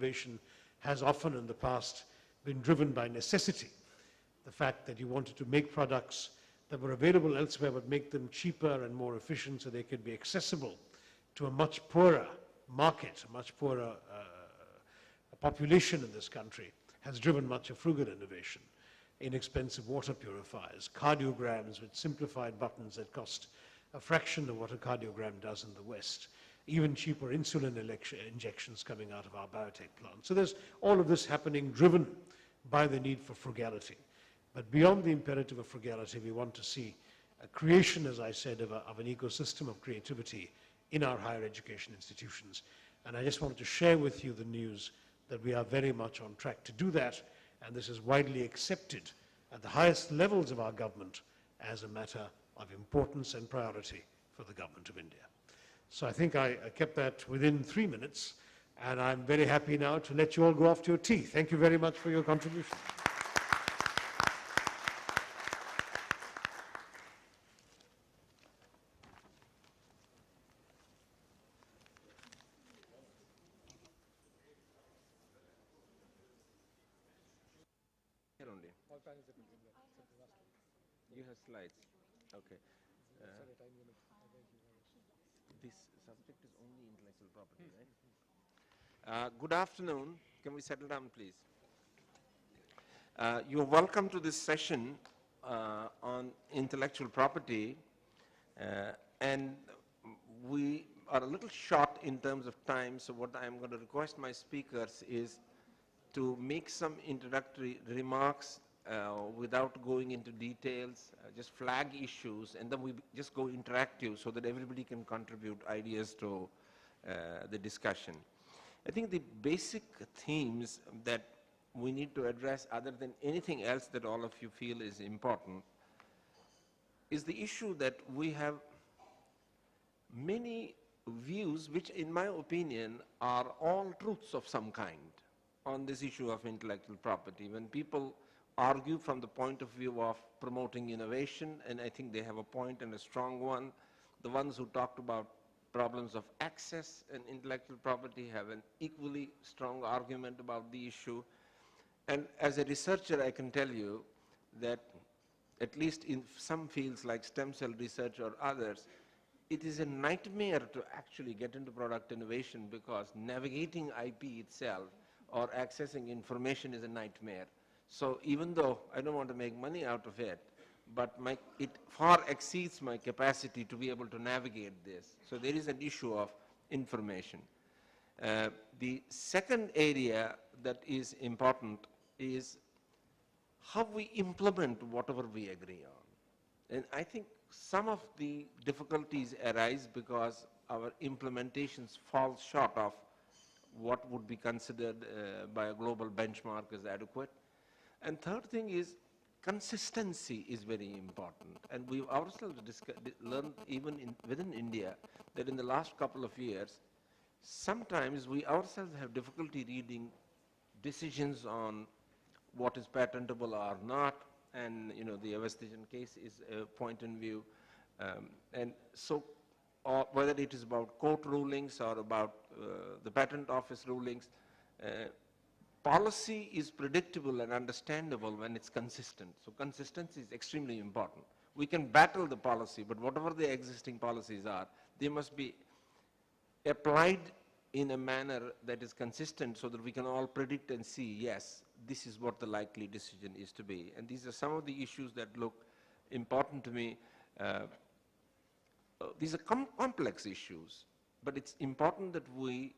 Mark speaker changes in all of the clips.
Speaker 1: innovation has often in the past been driven by necessity. The fact that you wanted to make products that were available elsewhere but make them cheaper and more efficient so they could be accessible to a much poorer market, a much poorer population in this country, has driven much of frugal innovation. Inexpensive water purifiers, cardiograms with simplified buttons that cost a fraction of what a cardiogram does in the West, even cheaper insulin injections coming out of our biotech plant. So there's all of this happening driven by the need for frugality. But beyond the imperative of frugality, we want to see a creation, as I said, of an ecosystem of creativity in our higher education institutions. And I just wanted to share with you the news that we are very much on track to do that, and this is widely accepted at the highest levels of our government as a matter of importance and priority for the Government of India. So I think I kept that within 3 minutes, and I'm very happy now to let you all go off to your tea. Thank you very much for your contribution.
Speaker 2: Here only. You have slides. Okay. This subject is only intellectual property, right? Good afternoon. Can we settle down, please? You're welcome to this session on intellectual property, and we are a little short in terms of time, so what I'm going to request my speakers is to make some introductory remarks without going into details, just flag issues, and then we just go interactive so that everybody can contribute ideas to the discussion. I think the basic themes that we need to address, other than anything else that all of you feel is important, is the issue that we have many views which, in my opinion, are all truths of some kind on this issue of intellectual property. When people argue from the point of view of promoting innovation, and I think they have a point and a strong one, the ones who talked about problems of access and intellectual property have an equally strong argument about the issue. And as a researcher, I can tell you that at least in some fields like stem cell research or others, it is a nightmare to actually get into product innovation because navigating IP itself or accessing information is a nightmare. So even though I don't want to make money out of it, but it far exceeds my capacity to be able to navigate this. So there is an issue of information. The second area that is important is how we implement whatever we agree on. And I think some of the difficulties arise because our implementations fall short of what would be considered by a global benchmark as adequate. And third thing is consistency is very important. And we ourselves learned even within India that in the last couple of years, sometimes we ourselves have difficulty reading decisions on what is patentable or not. And you know, the Avestigian case is a point in view. And so whether it is about court rulings or about the patent office rulings, policy is predictable and understandable when it's consistent. So consistency is extremely important. We can battle the policy, but whatever the existing policies are, they must be applied in a manner that is consistent so that we can all predict and see, yes, this is what the likely decision is to be. And these are some of the issues that look important to me. These are complex issues, but it's important that we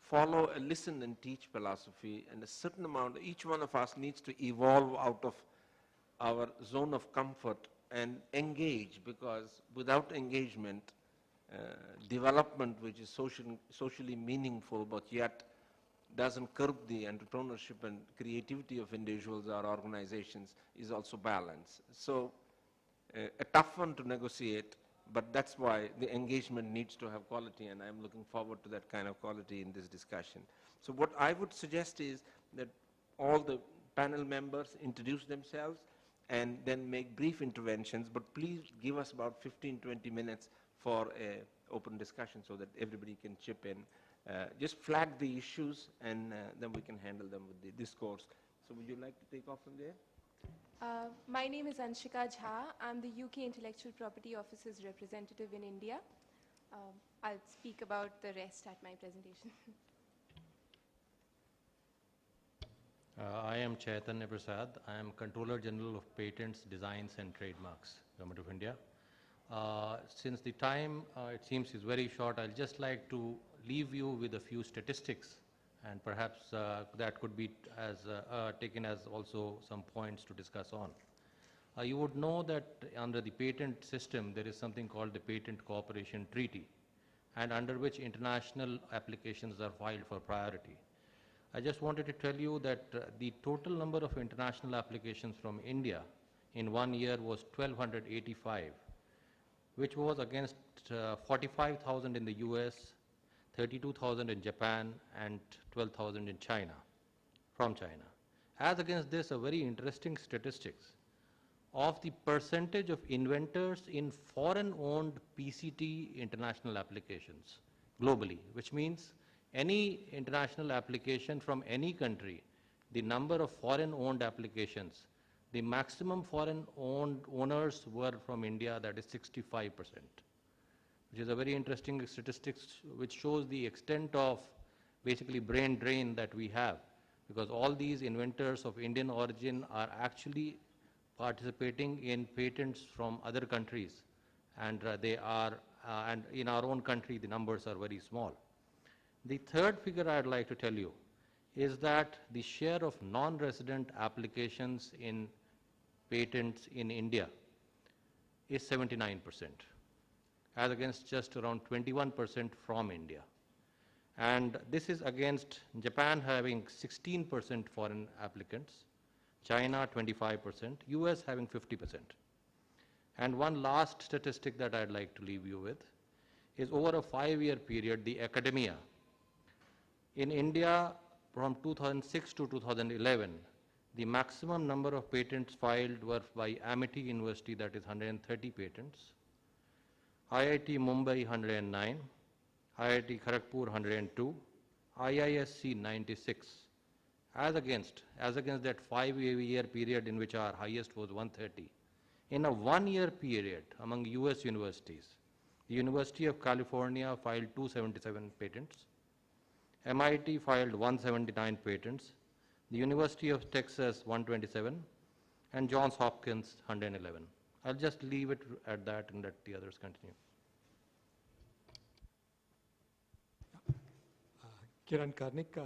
Speaker 2: follow a listen and teach philosophy, and a certain amount, each one of us needs to evolve out of our zone of comfort and engage, because without engagement, development which is socially meaningful but yet doesn't curb the entrepreneurship and creativity of individuals or organizations is also balanced. So a tough one to negotiate, but that's why the engagement needs to have quality, and I'm looking forward to that kind of quality in this discussion. So what I would suggest is that all the panel members introduce themselves and then make brief interventions, but please give us about 15-20 minutes for an open discussion so that everybody can chip in just flag the issues, and then we can handle them with the discourse. So would you like to take off from there?
Speaker 3: My name is Anshika Jha. I'm the UK Intellectual Property Office's representative in India. I'll speak about the rest at my presentation.
Speaker 4: I am Chaitanya Prasad. I am Controller General of Patents, Designs and Trademarks, Government of India. Since the time, it seems, is very short, I'll just like to leave you with a few statistics, and perhaps that could be taken as also some points to discuss on. You would know that under the patent system, there is something called the Patent Cooperation Treaty, and under which international applications are filed for priority. I just wanted to tell you that the total number of international applications from India in 1 year was 1,285, which was against 45,000 in the US, 32,000 in Japan, and 12,000 in China, from China. As against this, a very interesting statistics of the percentage of inventors in foreign-owned PCT international applications globally, which means any international application from any country, the number of foreign-owned applications, the maximum foreign-owned owners were from India, that is 65%, which is a very interesting statistics which shows the extent of basically brain drain that we have, because all these inventors of Indian origin are actually participating in patents from other countries, and and in our own country the numbers are very small. The third figure I'd like to tell you is that the share of non-resident applications in patents in India is 79%, as against just around 21% from India. And this is against Japan having 16% foreign applicants, China 25%, US having 50%. And one last statistic that I'd like to leave you with is over a 5-year period, the academia in India from 2006 to 2011, the maximum number of patents filed were by Amity University, that is 130 patents, IIT Mumbai 109, IIT Kharagpur 102, IISc 96, as against that 5-year period in which our highest was 130. In a 1-year period among US universities, the University of California filed 277 patents, MIT filed 179 patents, the University of Texas 127, and Johns Hopkins 111. I'll just leave it at that and let the others continue.
Speaker 5: Kiran Karnik,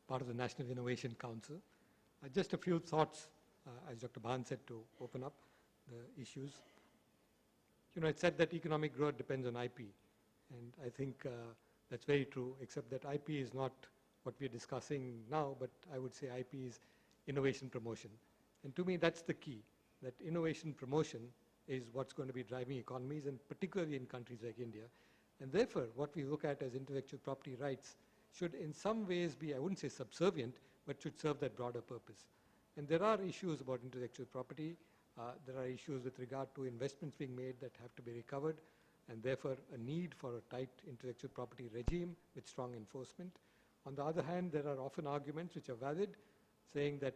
Speaker 5: part of the National Innovation Council. Just a few thoughts, as Dr. Bhan said, to open up the issues. You know, it said that economic growth depends on IP, and I think that's very true, except that IP is not what we're discussing now, but I would say IP is innovation promotion. And to me, that's the key, that innovation promotion is what's going to be driving economies, and particularly in countries like India. And therefore, what we look at as intellectual property rights should in some ways be, I wouldn't say subservient, but should serve that broader purpose. And there are issues about intellectual property. There are issues with regard to investments being made that have to be recovered, and therefore a need for a tight intellectual property regime with strong enforcement. On the other hand, there are often arguments which are valid, saying that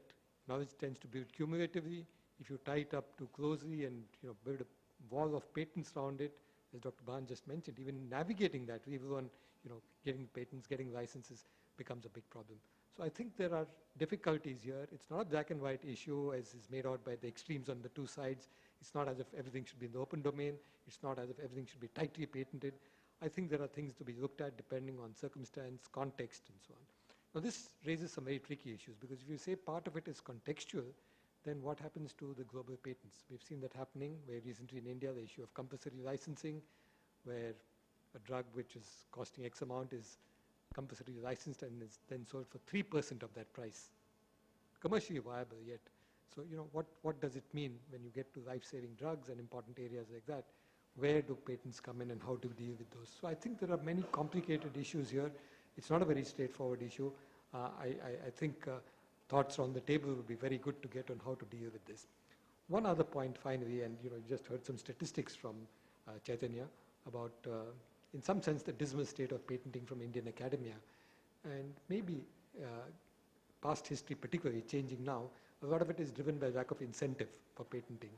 Speaker 5: knowledge tends to build cumulatively. If you tie it up too closely and build a wall of patents around it, as Dr. Bhan just mentioned, even navigating that, leave alone getting patents, getting licenses, becomes a big problem. So I think there are difficulties here. It's not a black and white issue as is made out by the extremes on the two sides. It's not as if everything should be in the open domain. It's not as if everything should be tightly patented. I think there are things to be looked at depending on circumstance, context, and so on. Now this raises some very tricky issues, because if you say part of it is contextual, then what happens to the global patents? We've seen that happening very recently in India, the issue of compulsory licensing, where a drug which is costing X amount is compulsory licensed and is then sold for 3% of that price. Commercially viable yet. So, what does it mean when you get to life-saving drugs and important areas like that? Where do patents come in and how do we deal with those? So I think there are many complicated issues here. It's not a very straightforward issue. I think thoughts on the table would be very good to get on how to deal with this. One other point finally, and you just heard some statistics from Chaitanya about in some sense, the dismal state of patenting from Indian academia. And maybe past history particularly changing now, a lot of it is driven by lack of incentive for patenting.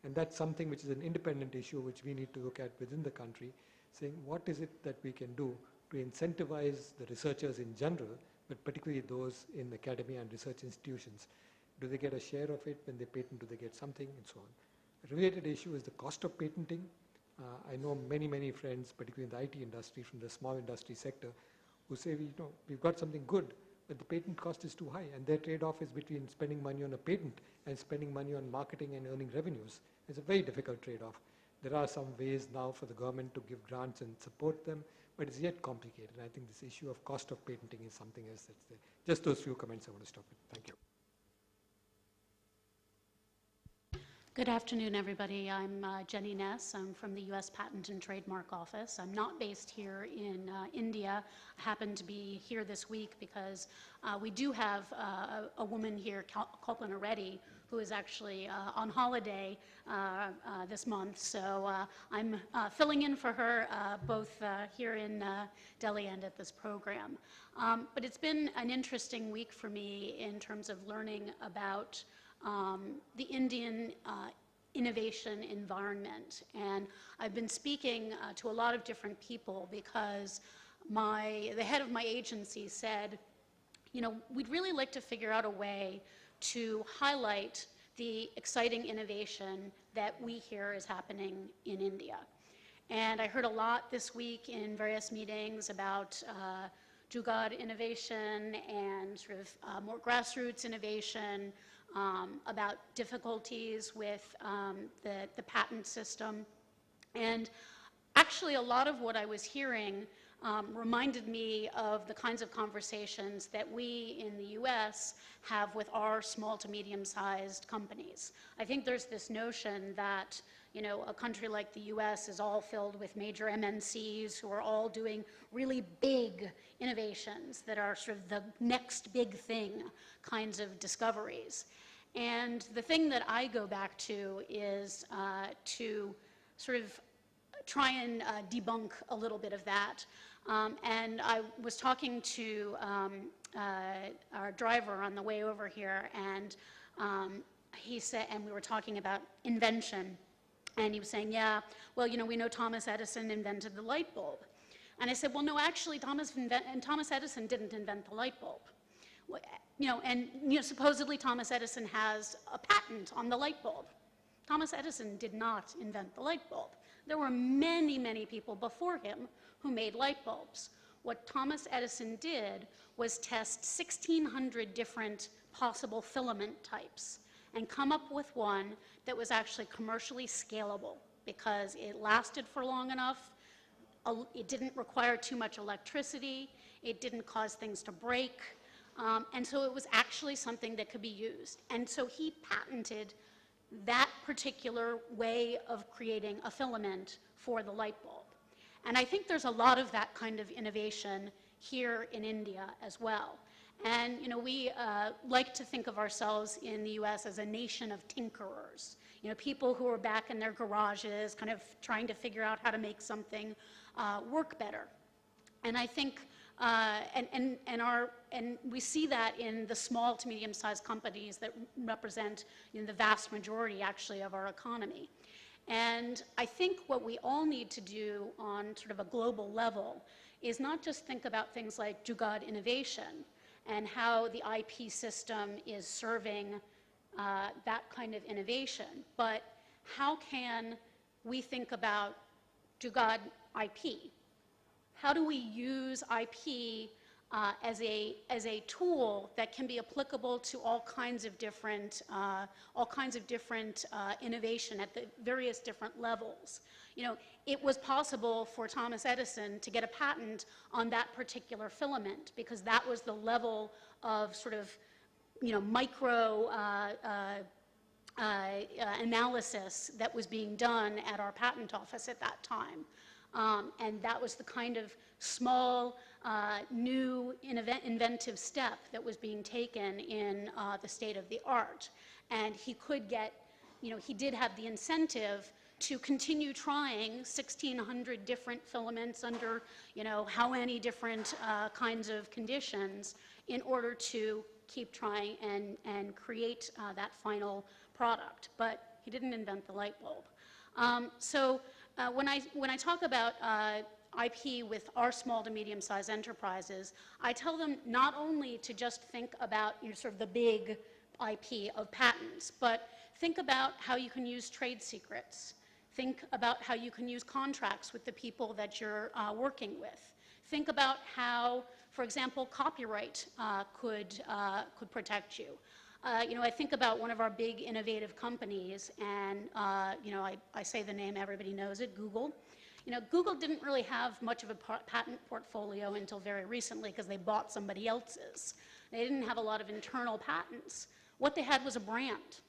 Speaker 5: And that's something which is an independent issue which we need to look at within the country, saying what is it that we can do to incentivize the researchers in general, but particularly those in academia and research institutions. Do they get a share of it when they patent? Do they get something? And so on. A related issue is the cost of patenting. I know many, many friends, particularly in the IT industry, from the small industry sector, who say, we've got something good, but the patent cost is too high, and their trade-off is between spending money on a patent and spending money on marketing and earning revenues. It's a very difficult trade-off. There are some ways now for the government to give grants and support them, but it's yet complicated. I think this issue of cost of patenting is something else that's there. Just those few comments I want to stop with. Thank you.
Speaker 6: Good afternoon, everybody. I'm Jenny Ness. I'm from the U.S. Patent and Trademark Office. I'm not based here in India. I happen to be here this week because we do have a woman here, Kalpana Reddy, who is actually on holiday this month. So I'm filling in for her both here in Delhi and at this program. But it's been an interesting week for me in terms of learning about the Indian innovation environment. And I've been speaking to a lot of different people because the head of my agency said, we'd really like to figure out a way to highlight the exciting innovation that we hear is happening in India. And I heard a lot this week in various meetings about Jugaad innovation and sort of more grassroots innovation, about difficulties with the patent system. And actually, a lot of what I was hearing reminded me of the kinds of conversations that we in the US have with our small to medium-sized companies. I think there's this notion that a country like the US is all filled with major MNCs who are all doing really big innovations that are sort of the next big thing kinds of discoveries. And the thing that I go back to is to sort of try and debunk a little bit of that. And I was talking to our driver on the way over here, and he said, and we were talking about invention. And he was saying, yeah, well, we know Thomas Edison invented the light bulb. And I said, well, no, actually, Thomas Edison didn't invent the light bulb. Supposedly Thomas Edison has a patent on the light bulb. Thomas Edison did not invent the light bulb. There were many, many people before him who made light bulbs. What Thomas Edison did was test 1,600 different possible filament types and come up with one that was actually commercially scalable because it lasted for long enough, it didn't require too much electricity, it didn't cause things to break, and so it was actually something that could be used. And so he patented that particular way of creating a filament for the light bulb. And I think there's a lot of that kind of innovation here in India as well. And we like to think of ourselves in the US as a nation of tinkerers, people who are back in their garages kind of trying to figure out how to make something work better. And I think and we see that in the small to medium-sized companies that represent the vast majority, actually, of our economy. And I think what we all need to do on sort of a global level is not just think about things like Jugaad innovation and how the IP system is serving that kind of innovation, but how can we think about Jugaad IP? How do we use IP as a tool that can be applicable to all kinds of different innovation at the various different levels? It was possible for Thomas Edison to get a patent on that particular filament because that was the level of sort of micro analysis that was being done at our patent office at that time. And that was the kind of small, new, inventive step that was being taken in the state of the art. And he could get, he did have the incentive to continue trying 1,600 different filaments under, how many different kinds of conditions in order to keep trying and create that final product. But he didn't invent the light bulb. When I talk about IP with our small to medium-sized enterprises, I tell them not only to just think about sort of the big IP of patents, but think about how you can use trade secrets. Think about how you can use contracts with the people that you're working with. Think about how, for example, copyright could protect you. I think about one of our big innovative companies, and I say the name, everybody knows it, Google. Google didn't really have much of a patent portfolio until very recently because they bought somebody else's. They didn't have a lot of internal patents. What they had was a brand.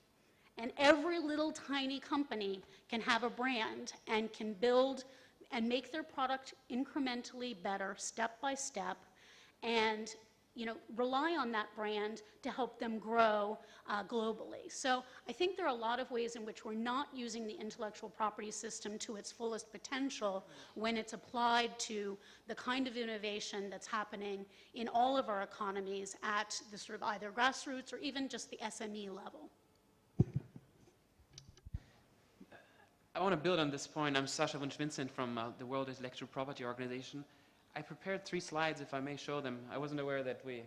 Speaker 6: And every little tiny company can have a brand and can build and make their product incrementally better, step by step, and rely on that brand to help them grow globally. So I think there are a lot of ways in which we're not using the intellectual property system to its fullest potential when it's applied to the kind of innovation that's happening in all of our economies at the sort of either grassroots or even just the SME level.
Speaker 7: I want to build on this point. I'm Sasha Wunsch-Vincent from the World Intellectual Property Organization. I prepared 3 slides, if I may show them. I wasn't aware that we...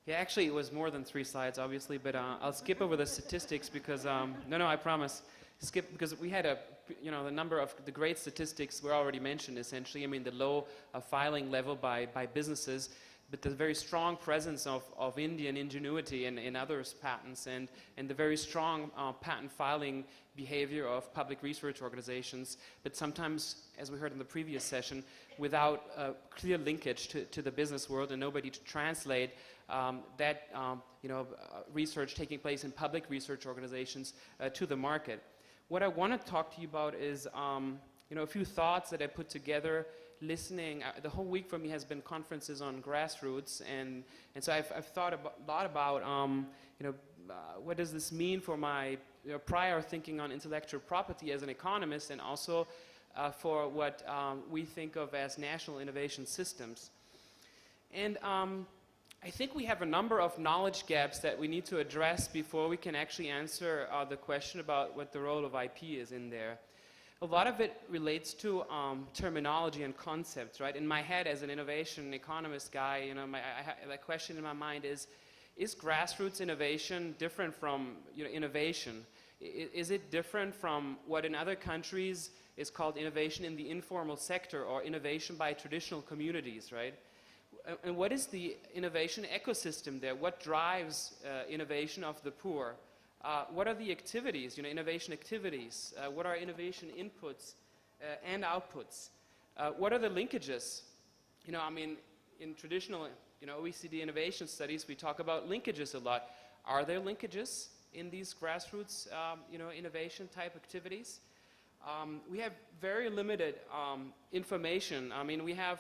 Speaker 7: Yeah, actually it was more than 3 slides, obviously, but I'll skip over the statistics because, no, I promise. Skip, because we had the number of the great statistics were already mentioned, essentially. I mean, the low filing level by businesses, but the very strong presence of Indian ingenuity in others' patents, and the very strong patent filing behavior of public research organizations, but sometimes, as we heard in the previous session, without a clear linkage to the business world and nobody to translate that research taking place in public research organizations to the market. What I want to talk to you about is a few thoughts that I put together listening. The whole week for me has been conferences on grassroots, and so I've thought a lot about what does this mean for my prior thinking on intellectual property as an economist, and also for what we think of as national innovation systems. And I think we have a number of knowledge gaps that we need to address before we can actually answer the question about what the role of IP is in there. A lot of it relates to terminology and concepts, right? In my head, as an innovation economist guy, the question in my mind is grassroots innovation different from innovation? Is it different from what in other countries is called innovation in the informal sector or innovation by traditional communities, right? And what is the innovation ecosystem there? What drives innovation of the poor? What are the activities, innovation activities? What are innovation inputs and outputs? What are the linkages? In traditional, OECD innovation studies, we talk about linkages a lot. Are there linkages in these grassroots, innovation type activities? We have very limited information. We have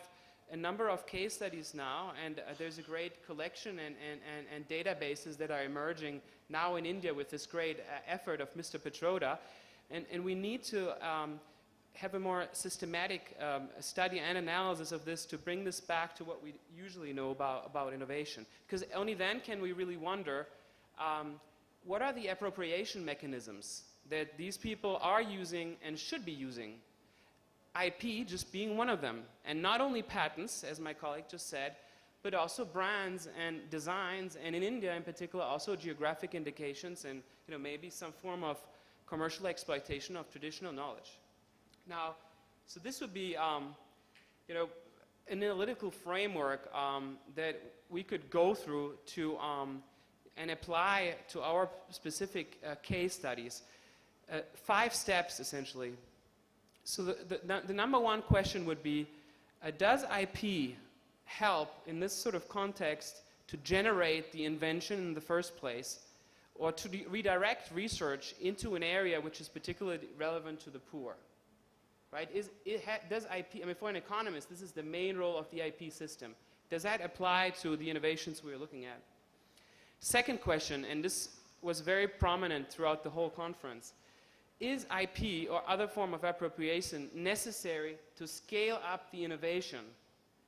Speaker 7: a number of case studies now, and there's a great collection and databases that are emerging now in India with this great effort of Mr. Petroda, and we need to have a more systematic study and analysis of this to bring this back to what we usually know about innovation, because only then can we really wonder what are the appropriation mechanisms that these people are using and should be using, IP just being one of them, and not only patents, as my colleague just said, but also brands and designs, and in India in particular also geographic indications, and maybe some form of commercial exploitation of traditional knowledge. Now, so this would be an analytical framework that we could go through to and apply to our specific case studies. 5 steps essentially. So the number one question would be, does IP help in this sort of context to generate the invention in the first place, or to redirect research into an area which is particularly relevant to the poor? right? Does IP, I mean, for an economist, this is the main role of the IP system. Does that apply to the innovations we're looking at? Second question, and this was very prominent throughout the whole conference, is IP or other form of appropriation necessary to scale up the innovation?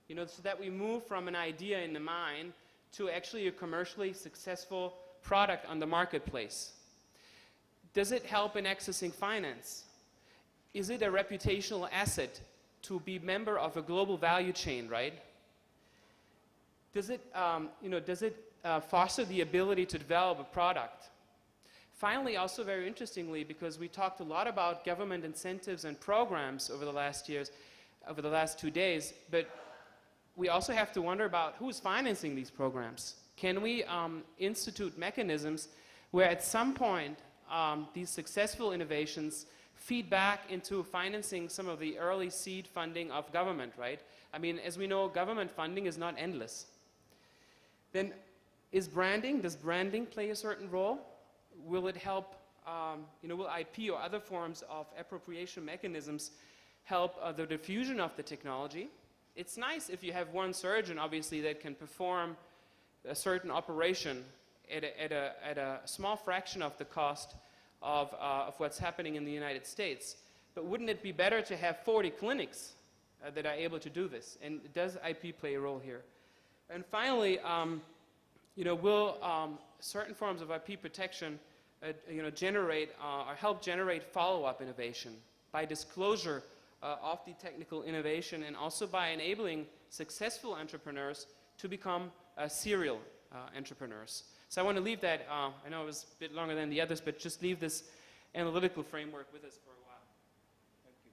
Speaker 7: You know, so that we move from an idea in the mind to actually a commercially successful product on the marketplace. Does it help in accessing finance? Is it a reputational asset to be member of a global value chain, right? Does it, foster the ability to develop a product? Finally, also very interestingly, because we talked a lot about government incentives and programs over the last 2 days, but we also have to wonder about who's financing these programs. Can we institute mechanisms where at some point these successful innovations feed back into financing some of the early seed funding of government, right? I mean, as we know, government funding is not endless. Then does branding play a certain role? Will it help, will IP or other forms of appropriation mechanisms help the diffusion of the technology? It's nice if you have one surgeon, obviously, that can perform a certain operation at a small fraction of the cost of what's happening in the United States. But wouldn't it be better to have 40 clinics that are able to do this? And does IP play a role here? And finally, will certain forms of IP protection generate or help generate follow-up innovation by disclosure of the technical innovation, and also by enabling successful entrepreneurs to become serial entrepreneurs. So I want to leave that, I know it was a bit longer than the others, but just leave this analytical framework with us for a while. Thank you.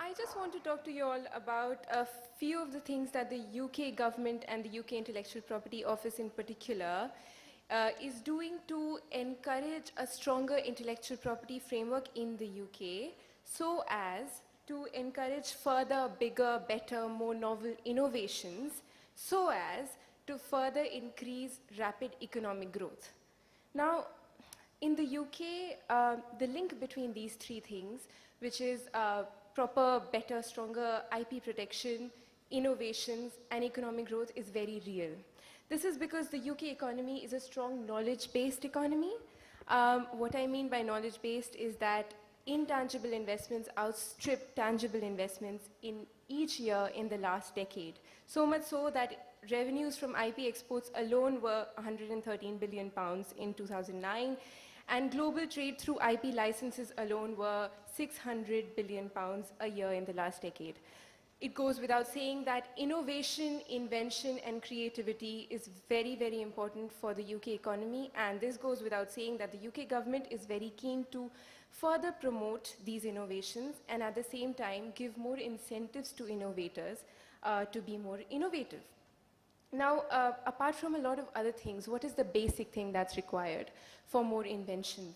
Speaker 3: I just want to talk to you all about a few of the things that the UK government and the UK Intellectual Property Office in particular is doing to encourage a stronger intellectual property framework in the UK, so as to encourage further, bigger, better, more novel innovations, so as to further increase rapid economic growth. Now, in the UK, the link between these three things, which is proper, better, stronger IP protection, innovations, and economic growth, is very real. This is because the UK economy is a strong knowledge-based economy. What I mean by knowledge-based is that intangible investments outstrip tangible investments in each year in the last decade. So much so that revenues from IP exports alone were £113 billion in 2009, and global trade through IP licenses alone were £600 billion a year in the last decade. It goes without saying that innovation, invention, and creativity is very, very important for the UK economy, and this goes without saying that the UK government is very keen to further promote these innovations and at the same time give more incentives to innovators to be more innovative. Now, apart from a lot of other things, what is the basic thing that's required for more inventions?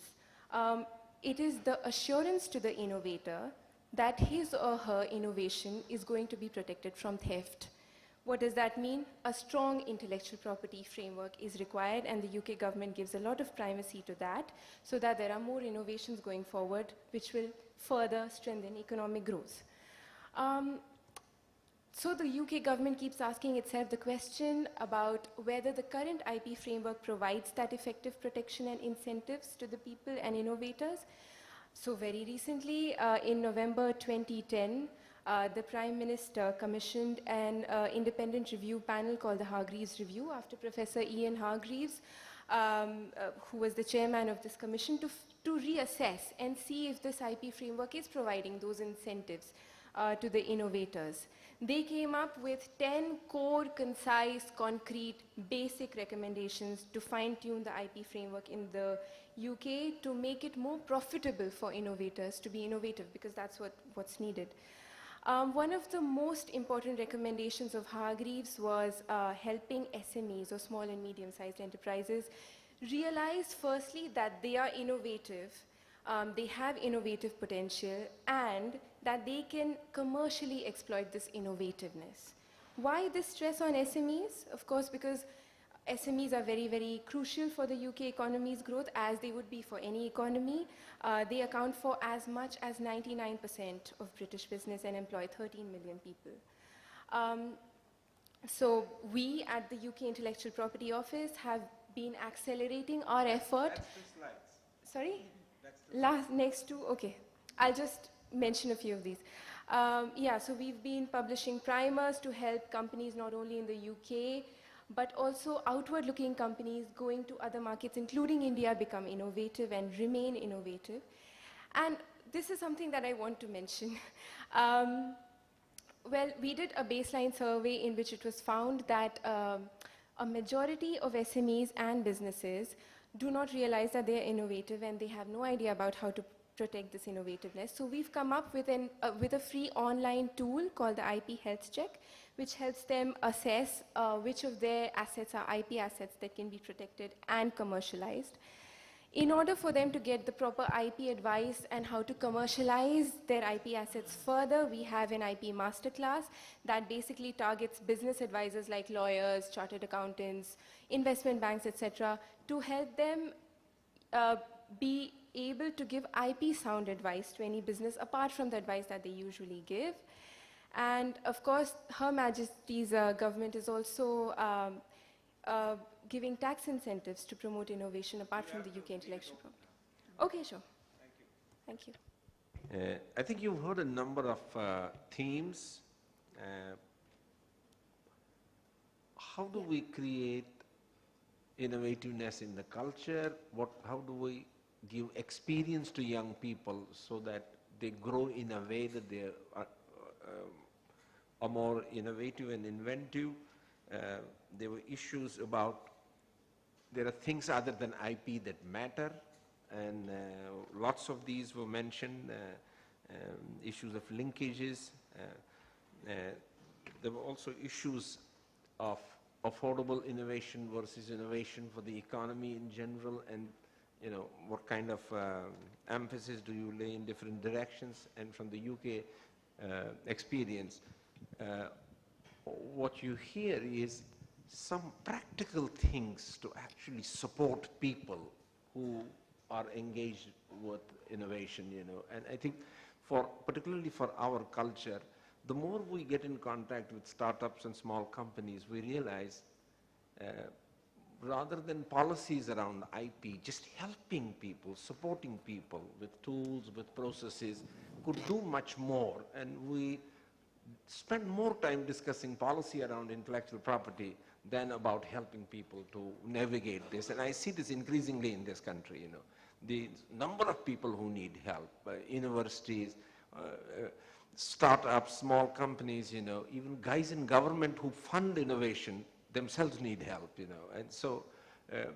Speaker 3: It is the assurance to the innovator that his or her innovation is going to be protected from theft. What does that mean? A strong intellectual property framework is required, and the UK government gives a lot of primacy to that, so that there are more innovations going forward which will further strengthen economic growth. So the UK government keeps asking itself the question about whether the current IP framework provides that effective protection and incentives to the people and innovators. So very recently, in November 2010, the Prime Minister commissioned an independent review panel called the Hargreaves Review after Professor Ian Hargreaves, who was the chairman of this commission, to reassess and see if this IP framework is providing those incentives to the innovators. They came up with 10 core, concise, concrete, basic recommendations to fine-tune the IP framework in the UK to make it more profitable for innovators to be innovative, because that's what's needed. One of the most important recommendations of Hargreaves was helping SMEs, or small and medium-sized enterprises, realize firstly that they are innovative they have innovative potential, and that they can commercially exploit this innovativeness. Why this stress on SMEs? Of course, because SMEs are very, very crucial for the UK economy's growth, as they would be for any economy. They account for as much as 99% of British business and employ 13 million people. So we at the UK Intellectual Property Office have been accelerating our effort.
Speaker 2: That's the slides.
Speaker 3: Sorry?
Speaker 2: That's the
Speaker 3: Last, next two, okay. I'll just mention a few of these. Yeah, so we've been publishing primers to help companies not only in the UK, but also outward-looking companies going to other markets, including India, become innovative and remain innovative. And this is something that I want to mention. Well, we did a baseline survey in which it was found that a majority of SMEs and businesses do not realize that they are innovative, and they have no idea about how to protect this innovativeness. So we've come up with a free online tool called the IP Health Check, which helps them assess which of their assets are IP assets that can be protected and commercialized. In order for them to get the proper IP advice and how to commercialize their IP assets further, we have an IP masterclass that basically targets business advisors like lawyers, chartered accountants, investment banks, etc., to help them be able to give IP sound advice to any business apart from the advice that they usually give. And of course, Her Majesty's government is also giving tax incentives to promote innovation apart from the UK intellectual property. Okay, sure. Thank you.
Speaker 2: I think you've heard a number of themes. How do we create innovativeness in the culture? How do we give experience to young people so that they grow in a way that they are more innovative and inventive? There were issues about there are things other than IP that matter, and lots of these were mentioned, issues of linkages. There were also issues of affordable innovation versus innovation for the economy in general, and what kind of emphasis do you lay in different directions? And from the UK experience, what you hear is some practical things to actually support people who are engaged with innovation, And I think particularly for our culture, the more we get in contact with startups and small companies, we realize rather than policies around IP, just helping people, supporting people with tools, with processes, could do much more. And we spend more time discussing policy around intellectual property than about helping people to navigate this. And I see this increasingly in this country, The number of people who need help, universities, startups, small companies, even guys in government who fund innovation themselves need help, And so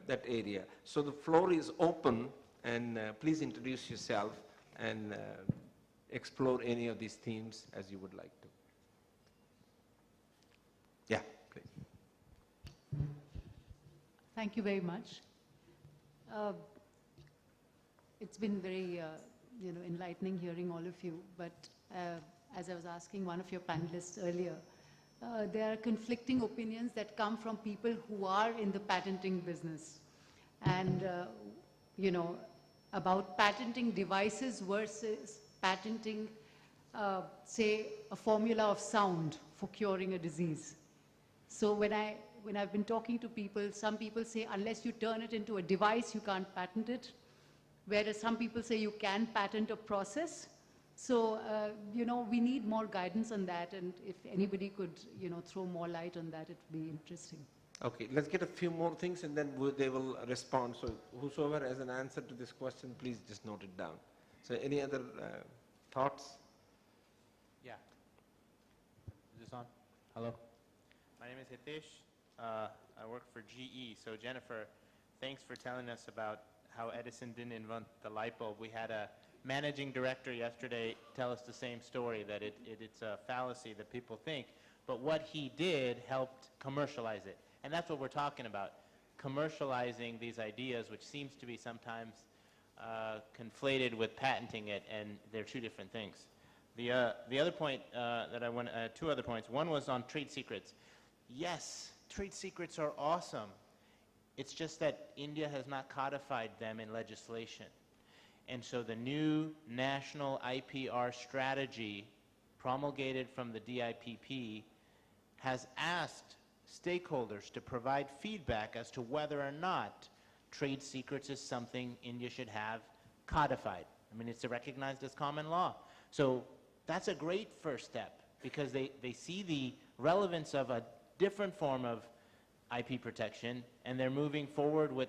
Speaker 2: that area. So the floor is open, and please introduce yourself and explore any of these themes as you would like to. Yeah, please.
Speaker 8: Thank you very much. It's been very, enlightening hearing all of you. But as I was asking one of your panelists earlier, there are conflicting opinions that come from people who are in the patenting business, and about patenting devices versus patenting, say, a formula of sound for curing a disease. So when I've been talking to people, some people say unless you turn it into a device, you can't patent it, whereas some people say you can patent a process. So, we need more guidance on that, and if anybody could, throw more light on that, it would be interesting.
Speaker 2: Okay, let's get a few more things, and then they will respond. So whosoever has an answer to this question, please just note it down. So any other thoughts?
Speaker 9: Yeah. Is this on? Hello. My name is Hitesh. I work for GE. So Jennifer, thanks for telling us about how Edison didn't invent the light bulb. We had a managing director yesterday tell us the same story, that it's a fallacy that people think, but what he did helped commercialize it. And that's what we're talking about, commercializing these ideas, which seems to be sometimes conflated with patenting it, and they're two different things. The other point that I want, two other points. One was on trade secrets. Yes, trade secrets are awesome. It's just that India has not codified them in legislation. And so the new national IPR strategy promulgated from the DIPP has asked stakeholders to provide feedback as to whether or not trade secrets is something India should have codified. I mean, it's recognized as common law. So that's a great first step, because they see the relevance of a different form of IP protection, and they're moving forward with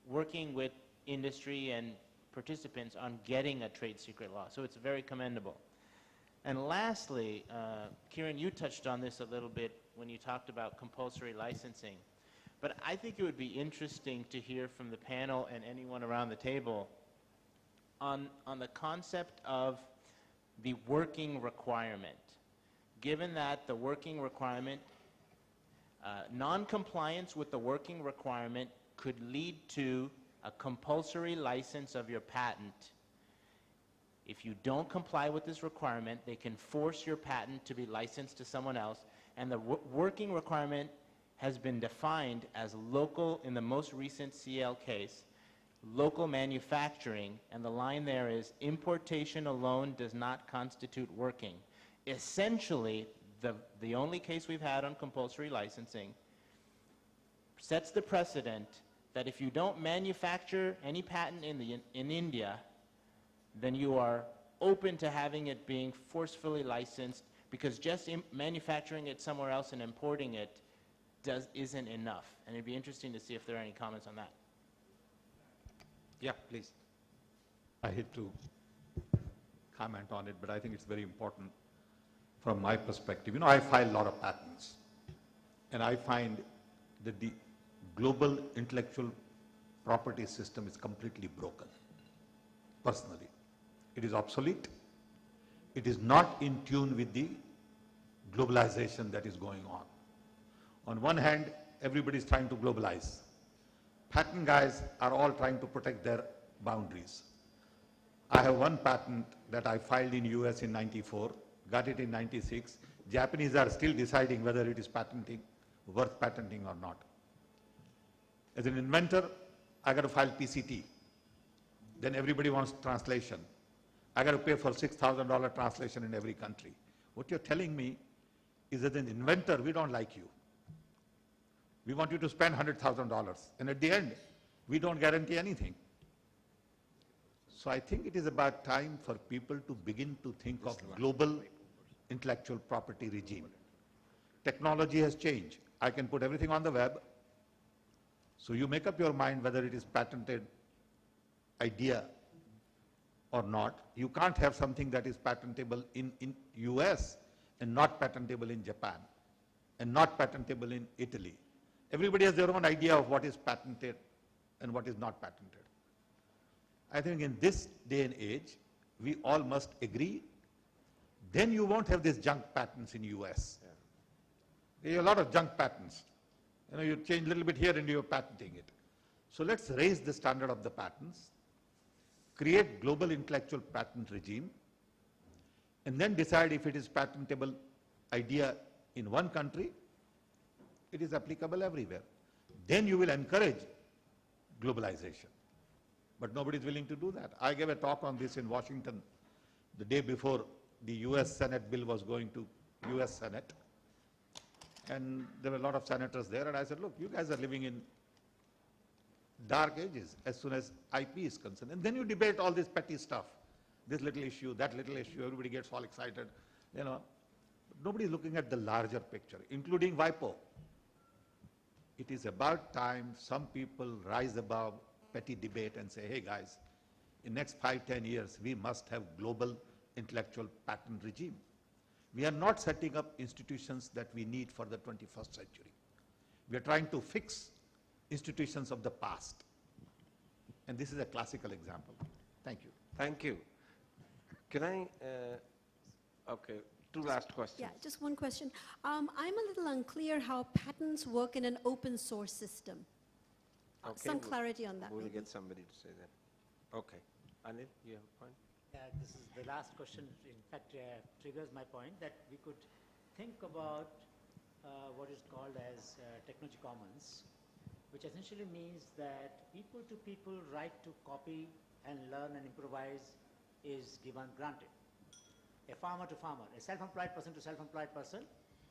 Speaker 9: working with industry and participants on getting a trade secret law. So it's very commendable. And lastly, Kiran, you touched on this a little bit when you talked about compulsory licensing. But I think it would be interesting to hear from the panel and anyone around the table on the concept of the working requirement. Given that the working requirement, non-compliance with the working requirement could lead to a compulsory license of your patent. If you don't comply with this requirement, they can force your patent to be licensed to someone else, and the working requirement has been defined as local, in the most recent CL case, local manufacturing, and the line there is, importation alone does not constitute working. Essentially, the only case we've had on compulsory licensing sets the precedent that if you don't manufacture any patent in India, then you are open to having it being forcefully licensed, because just manufacturing it somewhere else and importing it isn't enough. And it'd be interesting to see if there are any comments on that.
Speaker 10: Yeah, please. I hate to comment on it, but I think it's very important from my perspective. You know, I file a lot of patents, and I find that the global intellectual property system is completely broken, personally. It is obsolete. It is not in tune with the globalization that is going on. On one hand, everybody is trying to globalize. Patent guys are all trying to protect their boundaries. I have one patent that I filed in US in '94, got it in '96. Japanese are still deciding whether it is worth patenting or not. As an inventor, I got to file PCT. Then everybody wants translation. I got to pay for $6,000 translation in every country. What you're telling me is that an inventor, we don't like you. We want you to spend $100,000. And at the end, we don't guarantee anything. So I think it is about time for people to begin to think of global intellectual property regime. Technology has changed. I can put everything on the web. So you make up your mind whether it is patented idea or not. You can't have something that is patentable in US and not patentable in Japan and not patentable in Italy. Everybody has their own idea of what is patented and what is not patented. I think in this day and age, we all must agree. Then you won't have these junk patents in US. Yeah. There are a lot of junk patents. You know, you change a little bit here and you're patenting it. So let's raise the standard of the patents, create global intellectual patent regime, and then decide if it is patentable idea in one country, it is applicable everywhere. Then you will encourage globalization. But nobody is willing to do that. I gave a talk on this in Washington the day before the US Senate bill was going to US Senate. And there were a lot of senators there, and I said, look, you guys are living in dark ages as soon as IP is concerned. And then you debate all this petty stuff, this little issue, that little issue, everybody gets all excited, you know. But nobody is looking at the larger picture, including WIPO. It is about time some people rise above petty debate and say, hey guys, in next 5-10 years, we must have global intellectual patent regime. We are not setting up institutions that we need for the 21st century. We are trying to fix institutions of the past. And this is a classical example. Thank you.
Speaker 2: Thank you. Can I, okay, two last questions.
Speaker 11: Yeah, just one question. I'm a little unclear how patents work in an open source system.
Speaker 2: Okay,
Speaker 11: Some clarity on that.
Speaker 2: We'll
Speaker 11: maybe.
Speaker 2: get somebody to say that. Okay. Anil, you have a point?
Speaker 12: This is the last question, in fact, triggers my point that we could think about what is called as technology commons, which essentially means that people-to-people right to copy and learn and improvise is given granted. A farmer to farmer, a self-employed person to self-employed person,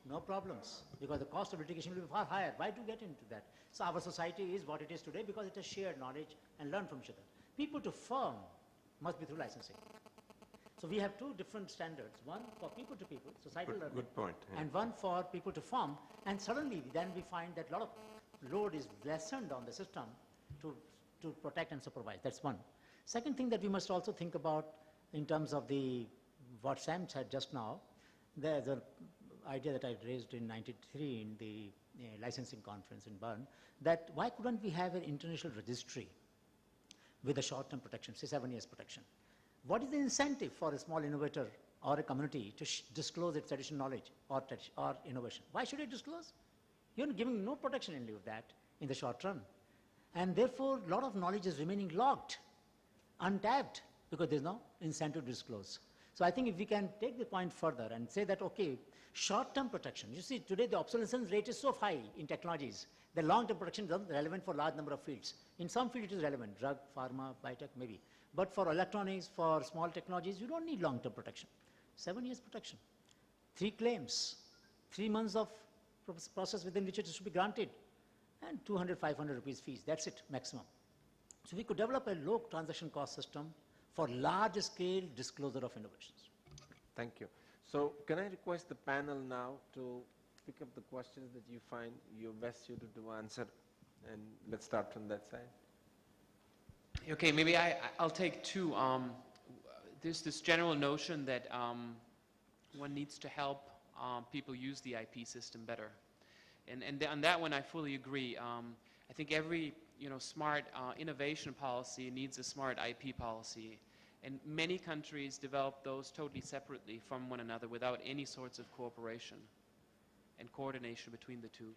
Speaker 12: no problems, because the cost of litigation will be far higher. Why to get into that? So our society is what it is today because it has shared knowledge and learned from each other. People to firm must be through licensing. So we have two different standards, one for people to people, societal learning,
Speaker 2: Good point. Yeah.
Speaker 12: and one for people to firm, and suddenly then we find that a lot of load is lessened on the system to protect and supervise. That's one. Second thing that we must also think about in terms of what Sam said just now, there's an idea that I raised in '93 in the licensing conference in Bern, that why couldn't we have an international registry with a short-term protection, say 7 years protection? What is the incentive for a small innovator or a community to disclose its traditional knowledge or innovation? Why should it disclose? You're giving no protection in lieu of that in the short run. And therefore, a lot of knowledge is remaining locked, untapped, because there's no incentive to disclose. So I think if we can take the point further and say that, okay, short-term protection. You see, today the obsolescence rate is so high in technologies. The long-term protection is not relevant for a large number of fields. In some fields it is relevant, drug, pharma, biotech, maybe. But for electronics, for small technologies, you don't need long-term protection. 7 years protection. 3 claims, 3 months of process within which it is to be granted, and 200, 500 rupees fees. That's it, maximum. So we could develop a low transaction cost system for large-scale disclosure of innovations.
Speaker 2: Thank you. So can I request the panel now to pick up the questions that you find you're best suited to answer, and let's start from that side.
Speaker 7: Okay, maybe I'll take two. There's this general notion that one needs to help people use the IP system better. And on that one, I fully agree. I think every smart innovation policy needs a smart IP policy. And many countries develop those totally separately from one another without any sorts of cooperation and coordination between the two.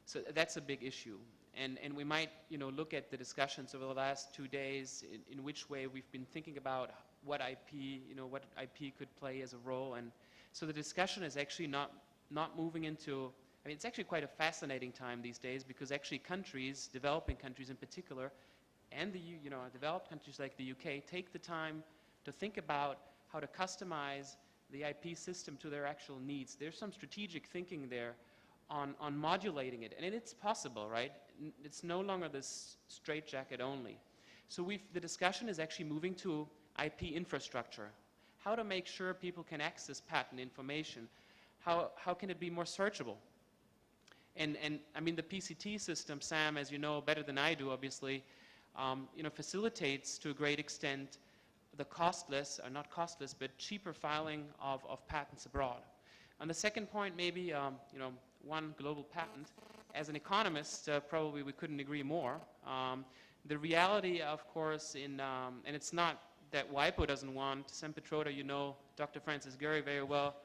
Speaker 7: So that's a big issue. And we might look at the discussions over the last 2 days in which way we've been thinking about what IP could play as a role. And so the discussion is actually not moving into, I mean, it's actually quite a fascinating time these days, because actually countries, developing countries in particular, and the developed countries like the UK take the time to think about how to customize the IP system to their actual needs. There's some strategic thinking there on modulating it, and it's possible, right? It's no longer this straitjacket only. So the discussion is actually moving to IP infrastructure. How to make sure people can access patent information. How can it be more searchable? And I mean, the PCT system, Sam, as you know better than I do, obviously, facilitates to a great extent the costless, or not costless, but cheaper filing of patents abroad. On the second point, maybe, one global patent. As an economist, probably we couldn't agree more. The reality, of course, and it's not that WIPO doesn't want, Sempetroda, Dr. Francis Gehry very well,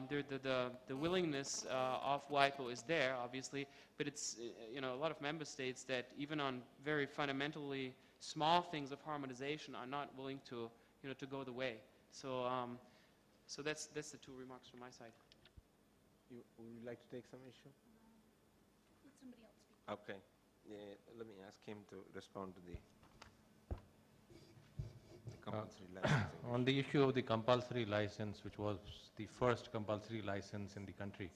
Speaker 7: the willingness of WIPO is there, obviously, but it's, a lot of member states that even on very fundamentally small things of harmonization are not willing to, to go the way. So, so that's the two remarks from my side.
Speaker 2: Would you like to take some issue?
Speaker 6: Let somebody else speak.
Speaker 2: Okay. Yeah, let me ask him to respond to the compulsory licensing.
Speaker 4: On the issue of the compulsory license, which was the first compulsory license in the country,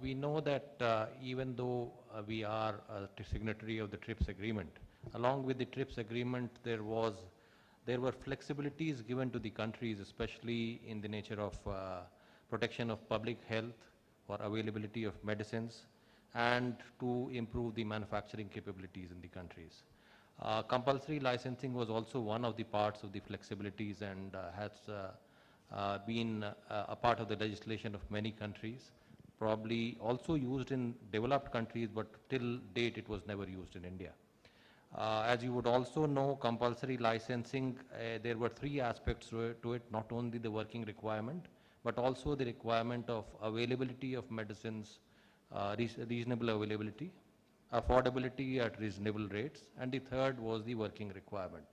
Speaker 4: we know that even though we are a signatory of the TRIPS agreement, along with the TRIPS agreement, there were flexibilities given to the countries, especially in the nature of protection of public health or availability of medicines, and to improve the manufacturing capabilities in the countries. Compulsory licensing was also one of the parts of the flexibilities, and has been a part of the legislation of many countries, probably also used in developed countries, but till date it was never used in India. As you would also know, compulsory licensing, there were 3 aspects to it, not only the working requirement, but also the requirement of availability of medicines, reasonable availability, affordability at reasonable rates, and the third was the working requirement.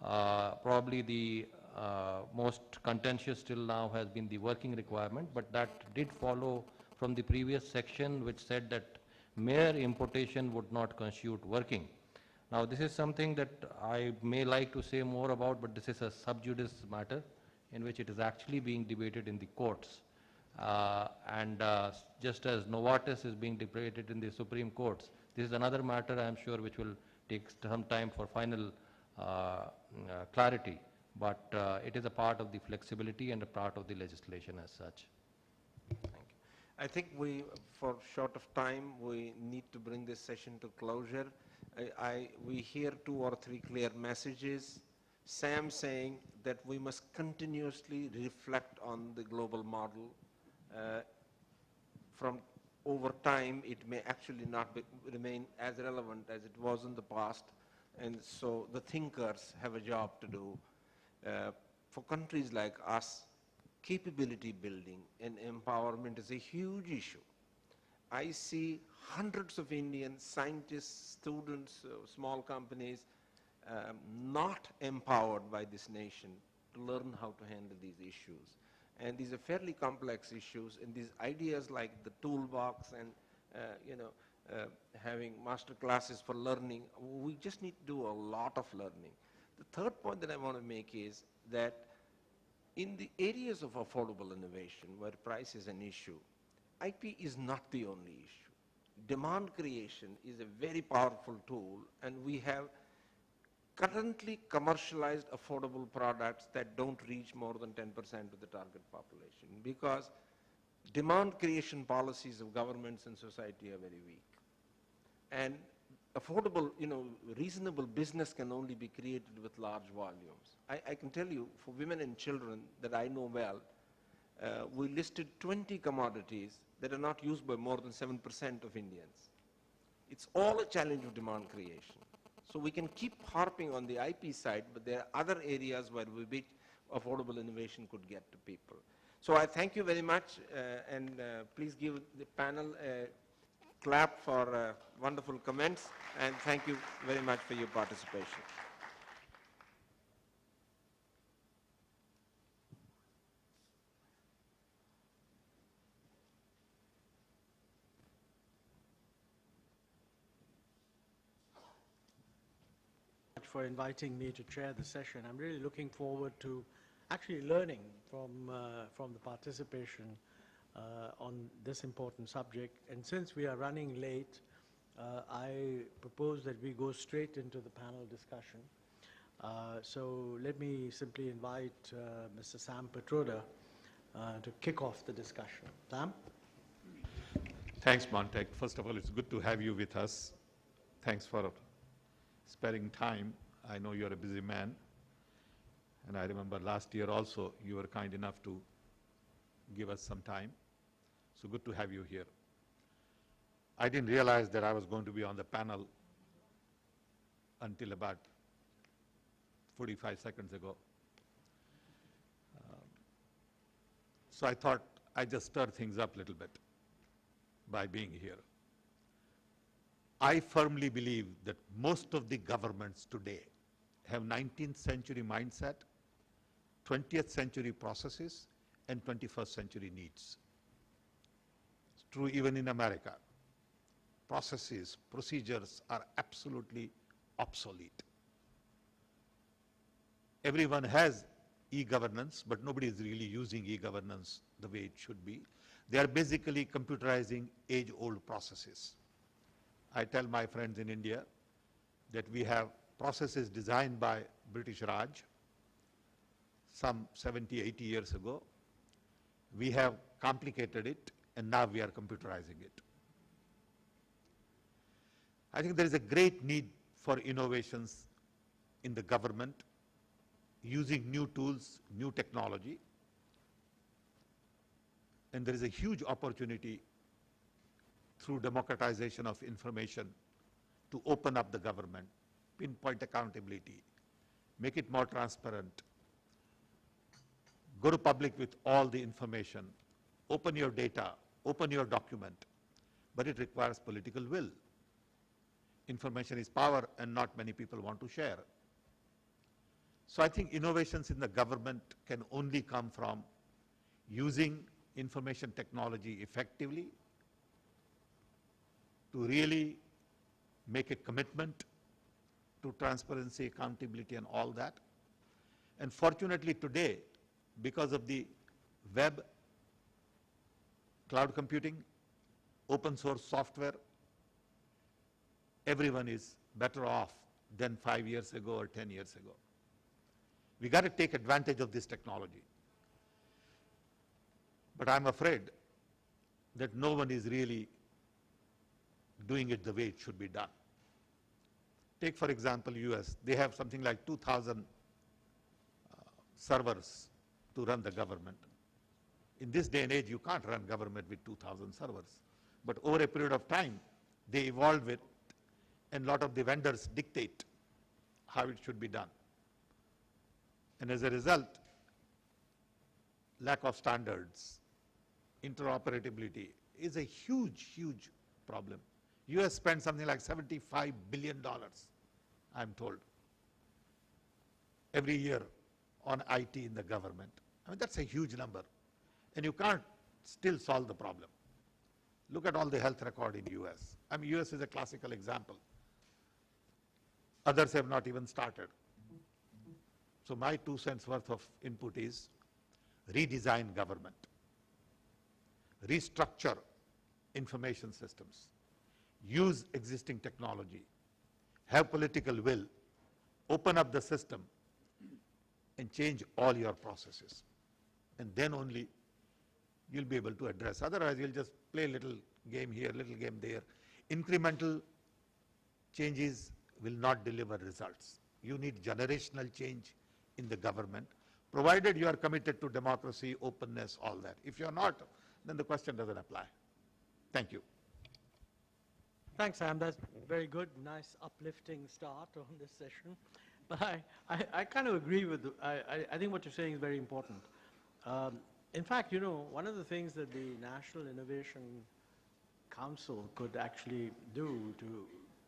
Speaker 4: Probably the most contentious till now has been the working requirement, but that did follow from the previous section which said that mere importation would not constitute working. Now this is something that I may like to say more about, but this is a sub judice matter in which it is actually being debated in the courts. Just as Novartis is being debated in the Supreme Courts, this is another matter I am sure which will take some time for final clarity, but it is a part of the flexibility and a part of the legislation as such.
Speaker 2: Thank you. I think we, for short of time, we need to bring this session to closure. We hear 2 or 3 clear messages. Sam saying that we must continuously reflect on the global model. From over time, it may actually not remain as relevant as it was in the past, and so the thinkers have a job to do. For countries like us, capability building and empowerment is a huge issue. I see hundreds of Indian scientists, students, small companies, not empowered by this nation to learn how to handle these issues. And these are fairly complex issues, and these ideas like the toolbox and having master classes for learning, we just need to do a lot of learning. The third point that I want to make is that in the areas of affordable innovation where price is an issue, IP is not the only issue. Demand creation is a very powerful tool, and we have currently commercialized affordable products that don't reach more than 10% of the target population because demand creation policies of governments and society are very weak. And affordable, reasonable business can only be created with large volumes. I can tell you, for women and children that I know well, we listed 20 commodities that are not used by more than 7% of Indians. It's all a challenge of demand creation. So we can keep harping on the IP side, but there are other areas where affordable innovation could get to people. So I thank you very much, and please give the panel a clap for wonderful comments, and thank you very much for your participation.
Speaker 13: For inviting me to chair the session. I'm really looking forward to actually learning from the participation on this important subject. And since we are running late, I propose that we go straight into the panel discussion. So let me simply invite Mr. Sam Petroda to kick off the discussion. Sam?
Speaker 10: Thanks, Montek. First of all, it's good to have you with us. Thanks for sparing time. I know you're a busy man, and I remember last year also you were kind enough to give us some time. So good to have you here. I didn't realize that I was going to be on the panel until about 45 seconds ago. So I thought I'd just stir things up a little bit by being here. I firmly believe that most of the governments today have 19th century mindset, 20th century processes, and 21st century needs. It's true even in America. Processes, procedures are absolutely obsolete. Everyone has e-governance, but nobody is really using e-governance the way it should be. They are basically computerizing age-old processes. I tell my friends in India that we have processes designed by British Raj some 70, 80 years ago. We have complicated it, and now we are computerizing it. I think there is a great need for innovations in the government, using new tools, new technology, and there is a huge opportunity through democratization of information to open up the government, pinpoint accountability, make it more transparent, go to public with all the information, open your data, open your document, but it requires political will. information is power and not many people want to share. So I think innovations in the government can only come from using information technology effectively to really make a commitment to transparency, accountability, and all that. And fortunately today, because of the web, cloud computing, open source software, everyone is better off than 5 years ago or 10 years ago. We got to take advantage of this technology. But I'm afraid that no one is really doing it the way it should be done. Take, for example, US. They have something like 2,000 servers to run the government. In this day and age, you can't run government with 2,000 servers. But over a period of time, they evolve it, and a lot of the vendors dictate how it should be done. And as a result, lack of standards, interoperability is a huge, huge problem. US spends something like $75 billion, I'm told, every year on IT in the government. I mean, that's a huge number. And you can't still solve the problem. Look at all the health record in US. I mean, US is a classical example. Others have not even started. So my 2 cents worth of input is redesign government, restructure information systems, use existing technology, have political will, open up the system, and change all your processes. And then only you'll be able to address. Otherwise, you'll just play a little game here, little game there. Incremental changes will not deliver results. You need generational change in the government, provided you are committed to democracy, openness, all that. If you're not, then the question doesn't apply. Thank you.
Speaker 13: Thanks, Sam. That's very good. Nice uplifting start on this session. But I kind of agree with, I think what you're saying is very important. In fact, you know, one of the things that the National Innovation Council could actually do to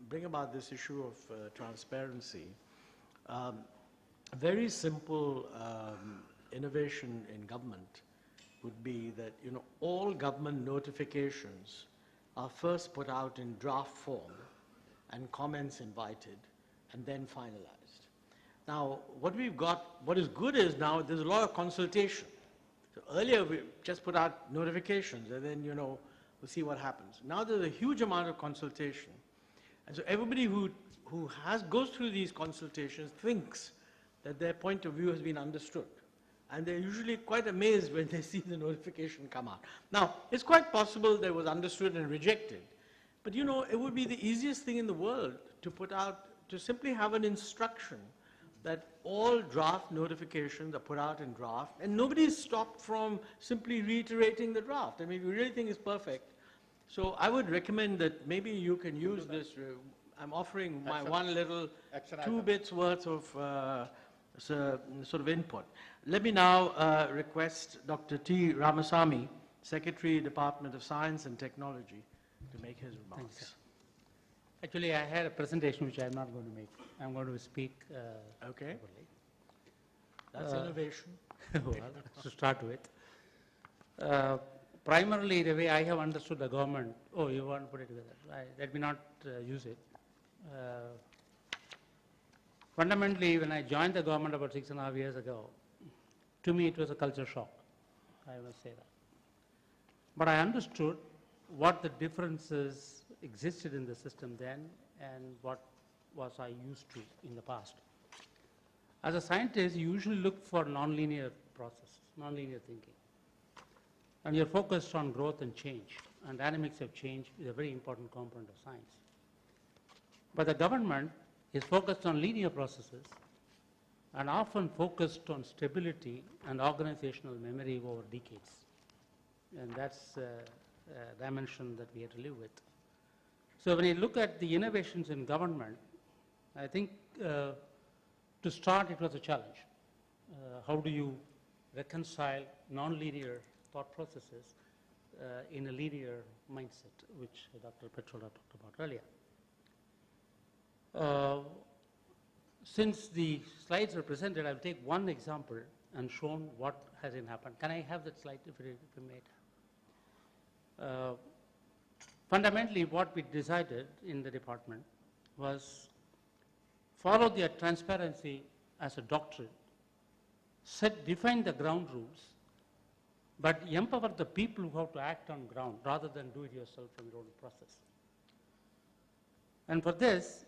Speaker 13: bring about this issue of transparency, a very simple innovation in government would be that, you know, all government notifications are first put out in draft form and comments invited and then finalized. Now, what we've got, what is good is now there's a lot of consultation. So earlier we just put out notifications and then, you know, we'll see what happens. Now there's a huge amount of consultation. And so everybody who goes through these consultations thinks that their point of view has been understood. And they're usually quite amazed when they see the notification come out. Now, it's quite possible that it was understood and rejected. But you know, it would be the easiest thing in the world to put out, to simply have an instruction that all draft notifications are put out in draft, and nobody is stopped from simply reiterating the draft. I mean, if you really think it's perfect. So I would recommend that maybe you can use this. I'm offering my one little 2 bits worth of sort of input. Let me now request Dr. T. Ramasamy, Secretary, Department of Science and Technology, to make his remarks.
Speaker 14: Thanks, actually, I had a presentation which I'm not going to make. I'm going to speak.
Speaker 13: Okay. That's innovation.
Speaker 14: Well, to start with. Primarily, the way I have understood the government, oh, you want to put it together. Let me not use it. Fundamentally, when I joined the government about 6.5 years ago, to me it was a culture shock, I must say that. But I understood what the differences existed in the system then and what was I used to in the past. As a scientist, you usually look for nonlinear processes, nonlinear thinking. And you're focused on growth and change, and dynamics of change is a very important component of science. But the government is focused on linear processes and often focused on stability and organizational memory over decades. And that's a dimension that we have to live with. So when you look at the innovations in government, I think to start it was a challenge. How do you reconcile nonlinear thought processes in a linear mindset, which Dr. Petrola talked about earlier. Since the slides are presented, I'll take one example and shown what has happened. Can I have that slide if it made? Fundamentally, what we decided in the department was follow the transparency as a doctrine, define the ground rules, but empower the people who have to act on ground rather than do it yourself from your own process. And for this,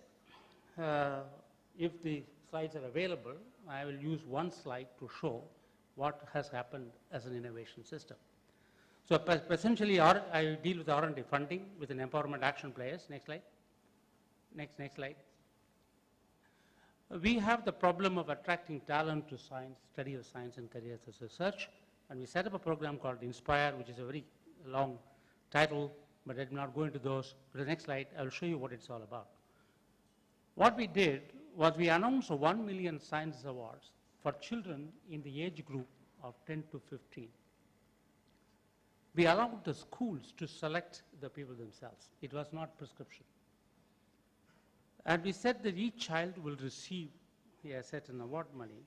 Speaker 14: if the slides are available, I will use one slide to show what has happened as an innovation system. So essentially, I deal with R&D funding with an empowerment action players. Next slide. Next slide. We have the problem of attracting talent to science, study of science and careers as research, and we set up a program called Inspire, which is a very long title, but I'm not going to those. But the next slide, I will show you what it's all about. What we did was we announced 1 million science awards for children in the age group of 10 to 15. We allowed the schools to select the people themselves. It was not prescription. And we said that each child will receive a certain award money,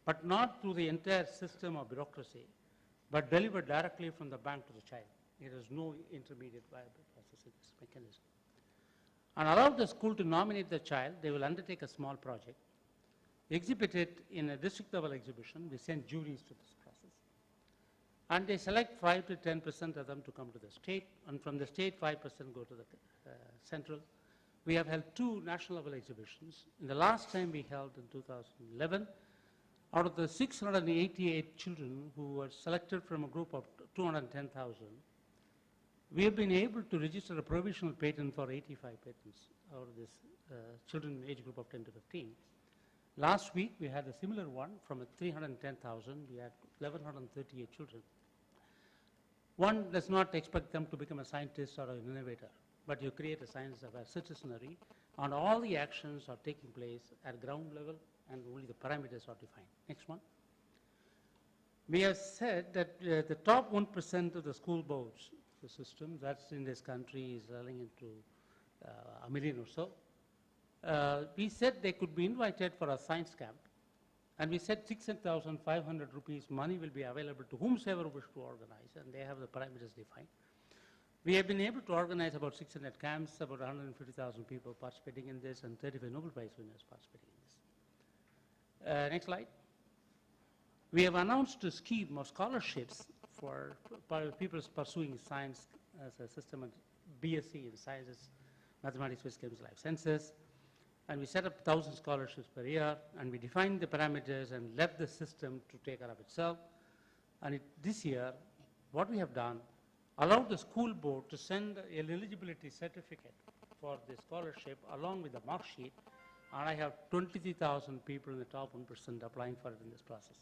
Speaker 14: but not through the entire system of bureaucracy, but delivered directly from the bank to the child. There is no intermediate viable process in this mechanism. And allow the school to nominate the child. They will undertake a small project, exhibit it in a district level exhibition. We send juries to this process. And they select 5 to 10% of them to come to the state, and from the state 5% go to the central. We have held 2 national level exhibitions. In the last time we held in 2011, out of the 688 children who were selected from a group of 210,000, we have been able to register a provisional patent for 85 patents out of this children age group of 10 to 15. Last week, we had a similar one from a 310,000. We had 1,138 children. One does not expect them to become a scientist or an innovator, but you create a science of a citizenry, and all the actions are taking place at ground level, and only the parameters are defined. Next one. We have said that the top 1% of the school boards, the system that's in this country is running into 1 million or so. We said they could be invited for a science camp, and we said 6,500 rupees money will be available to whomsoever wish to organize, and they have the parameters defined. We have been able to organize about 600 camps, about 150,000 people participating in this, and 35 Nobel Prize winners participating in this. Next slide. We have announced a scheme of scholarships for people pursuing science as a system, and BSc in sciences, mathematics, physics, life sciences. And we set up 1,000 scholarships per year, and we defined the parameters and left the system to take care of itself. And this year, what we have done, allowed the school board to send an eligibility certificate for the scholarship along with the mark sheet, and I have 23,000 people in the top 1% applying for it in this process.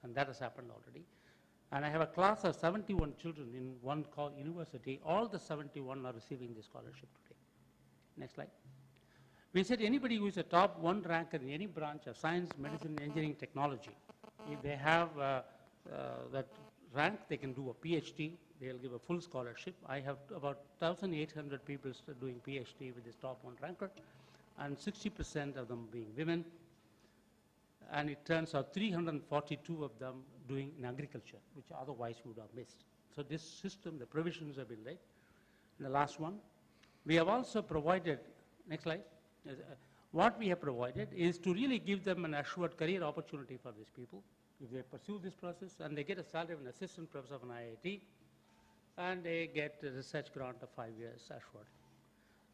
Speaker 14: And that has happened already. And I have a class of 71 children in one university. All the 71 are receiving the scholarship today. Next slide. We said anybody who is a top 1 ranker in any branch of science, medicine, engineering, technology, if they have that rank, they can do a PhD. They'll give a full scholarship. I have about 1,800 people doing PhD with this top 1 ranker, and 60% of them being women. And it turns out 342 of them doing in agriculture, which otherwise we would have missed. So this system, the provisions have been laid. And the last one, we have also provided, next slide, what we have provided is to really give them an assured career opportunity for these people. If they pursue this process, and they get a salary of an assistant professor of an IIT, and they get a research grant of 5 years assured.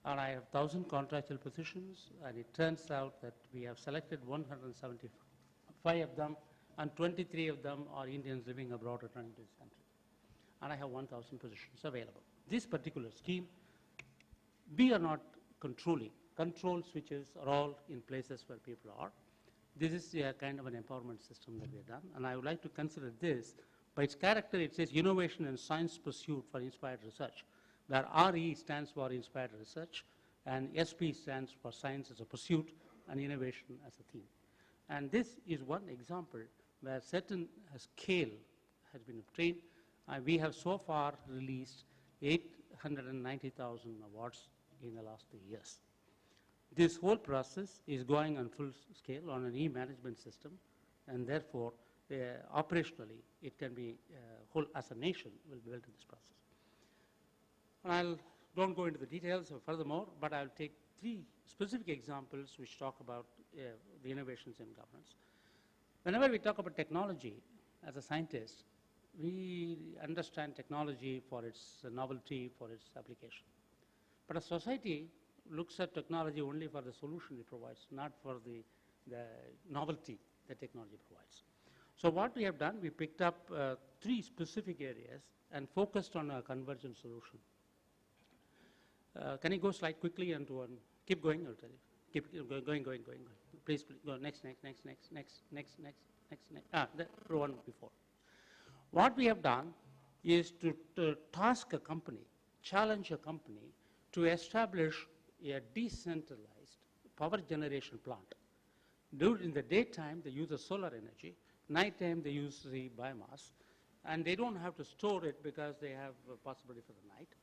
Speaker 14: And I have 1,000 contractual positions, and it turns out that we have selected 175 of them, and 23 of them are Indians living abroad returning to this country. And I have 1,000 positions available. This particular scheme, we are not controlling. Control switches are all in places where people are. This is a kind of an empowerment system that we have done, and I would like to consider this. By its character, it says innovation and science pursuit for inspired research, where RE stands for inspired research, and SP stands for science as a pursuit and innovation as a theme. And this is one example where certain scale has been obtained. We have so far released 890,000 awards in the last 3 years. This whole process is going on full scale on an e-management system, and therefore, operationally, it can be, whole as a nation, will be built in this process. And I'll don't go into the details furthermore, but I'll take 3 specific examples which talk about the innovations in governance. Whenever we talk about technology, as a scientist, we understand technology for its novelty, for its application. But a society looks at technology only for the solution it provides, not for the novelty that technology provides. So what we have done, we picked up 3 specific areas and focused on a convergent solution. Can you go slide quickly and to keep going? I'll tell you. Keep going. Please go next. The one before. What we have done is to task a company, challenge a company to establish a decentralized power generation plant. In the daytime, they use the solar energy. Nighttime, they use the biomass. And they don't have to store it because they have a possibility for the night.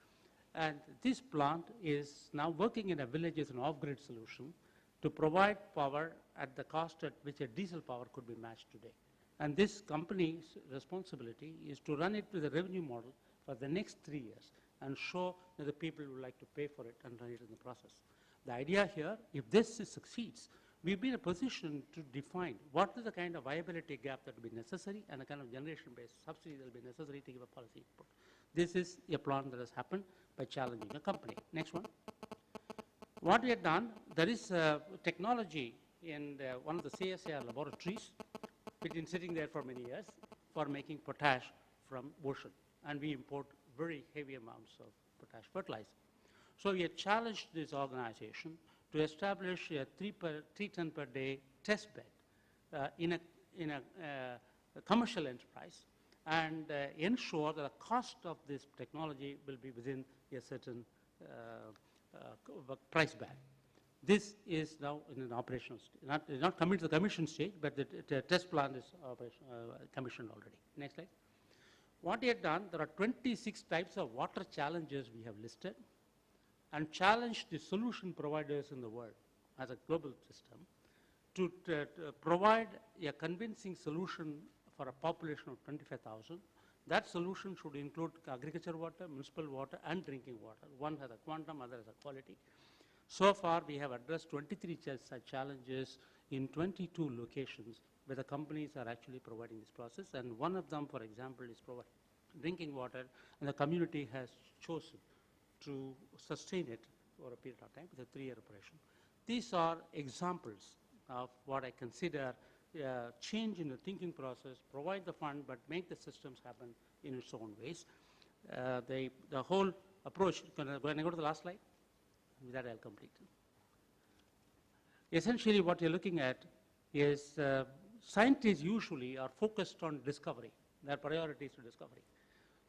Speaker 14: And this plant is now working in a village as an off-grid solution to provide power at the cost at which a diesel power could be matched today. And this company's responsibility is to run it with a revenue model for the next 3 years and show that the people would like to pay for it and run it in the process. The idea here, if this succeeds, we'll be in a position to define what is the kind of viability gap that will be necessary and the kind of generation-based subsidy that will be necessary to give a policy input. This is a plan that has happened by challenging a company. Next one. What we have done, there is technology in one of the CSIR laboratories, which has been sitting there for many years, for making potash from ocean. And we import very heavy amounts of potash fertilizer. So we have challenged this organization to establish a 3 ton per day test bed in a commercial enterprise and ensure that the cost of this technology will be within a certain price band. This is now in an operational stage. Not coming to the commission stage, but the test plant is commissioned already. Next slide. What we have done, there are 26 types of water challenges we have listed and challenged the solution providers in the world as a global system to provide a convincing solution for a population of 25,000. That solution should include agriculture water, municipal water, and drinking water. One has a quantum, other has a quality. So far, we have addressed 23 such challenges in 22 locations where the companies are actually providing this process. And one of them, for example, is providing drinking water, and the community has chosen to sustain it for a period of time with a 3-year operation. These are examples of what I consider change in the thinking process, provide the fund, but make the systems happen in its own ways. The whole approach, can I go to the last slide? With that, I'll complete. Essentially, what you're looking at is scientists usually are focused on discovery. Their priority is to discovery.